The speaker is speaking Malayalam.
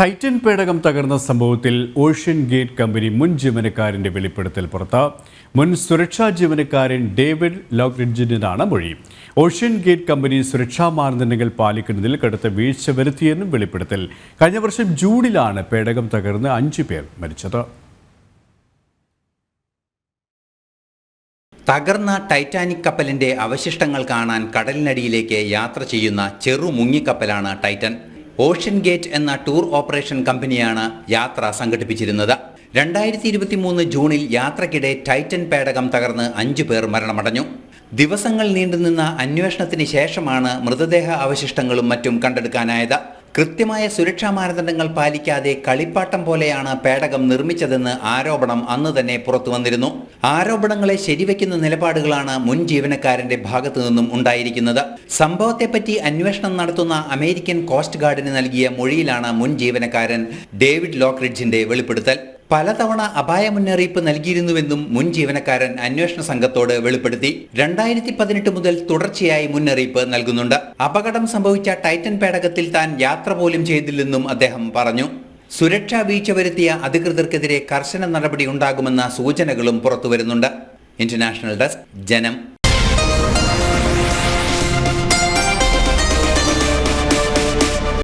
ടൈറ്റൻ പേടകം തകർന്ന സംഭവത്തിൽ ഓഷ്യൻ ഗേറ്റ് കമ്പനി മുൻ ജീവനക്കാരന്റെ വെളിപ്പെടുത്തൽ പുറത്ത്. മുൻ സുരക്ഷാ ജീവനക്കാരൻ ഡേവിഡ് ലോക്ക്രിഡ്ജിനാണ് മൊഴി. ഓഷ്യൻ ഗേറ്റ് കമ്പനി സുരക്ഷാ മാനദണ്ഡങ്ങൾ പാലിക്കുന്നതിൽ കടുത്ത വീഴ്ച വരുത്തിയെന്നും വെളിപ്പെടുത്തൽ. കഴിഞ്ഞ വർഷം ജൂണിലാണ് പേടകം തകർന്ന് 5 പേർ മരിച്ചത്. തകർന്ന ടൈറ്റാനിക് കപ്പലിന്റെ അവശിഷ്ടങ്ങൾ കാണാൻ കടലിനടിയിലേക്ക് യാത്ര ചെയ്യുന്ന ചെറു മുങ്ങിക്കപ്പലാണ് ടൈറ്റൻ. ഓഷ്യൻ ഗേറ്റ് എന്ന ടൂർ ഓപ്പറേഷൻ കമ്പനിയാണ് യാത്ര സംഘടിപ്പിച്ചിരുന്നത്. 2023 ജൂണിൽ യാത്രക്കിടെ ടൈറ്റൻ പേടകം തകർന്ന് 5 പേർ മരണമടഞ്ഞു. ദിവസങ്ങൾ നീണ്ടുനിന്ന അന്വേഷണത്തിന് ശേഷമാണ് മൃതദേഹ അവശിഷ്ടങ്ങളും മറ്റും കണ്ടെടുക്കാനായത്. കൃത്യമായ സുരക്ഷാ മാനദണ്ഡങ്ങൾ പാലിക്കാതെ കളിപ്പാട്ടം പോലെയാണ് പേടകം നിർമ്മിച്ചതെന്ന് ആരോപണം അന്ന് തന്നെ പുറത്തു വന്നിരുന്നു. ആരോപണങ്ങളെ ശരിവെക്കുന്ന നിലപാടുകളാണ് മുൻ ജീവനക്കാരന്റെ ഭാഗത്തു നിന്നും ഉണ്ടായിരിക്കുന്നത്. സംഭവത്തെപ്പറ്റി അന്വേഷണം നടത്തുന്ന അമേരിക്കൻ കോസ്റ്റ് ഗാർഡിന് നൽകിയ മൊഴിയിലാണ് മുൻ ജീവനക്കാരൻ ഡേവിഡ് ലോക്ക്രിഡ്ജിന്റെ വെളിപ്പെടുത്തൽ. പലതവണ അപായ മുന്നറിയിപ്പ് നൽകിയിരുന്നുവെന്നും മുൻ ജീവനക്കാരൻ അന്വേഷണ സംഘത്തോട് വെളിപ്പെടുത്തി. 2018 മുതൽ തുടർച്ചയായി മുന്നറിയിപ്പ് നൽകുന്നുണ്ട്. അപകടം സംഭവിച്ച ടൈറ്റൻ പേടകത്തിൽ താൻ യാത്ര പോലും ചെയ്തില്ലെന്നും അദ്ദേഹം പറഞ്ഞു. സുരക്ഷാ വീഴ്ച വരുത്തിയ അധികൃതർക്കെതിരെ കർശന നടപടി ഉണ്ടാകുമെന്ന സൂചനകളും പുറത്തുവരുന്നുണ്ട്. ഇന്റർനാഷണൽ ഡെസ്ക്, ജനം.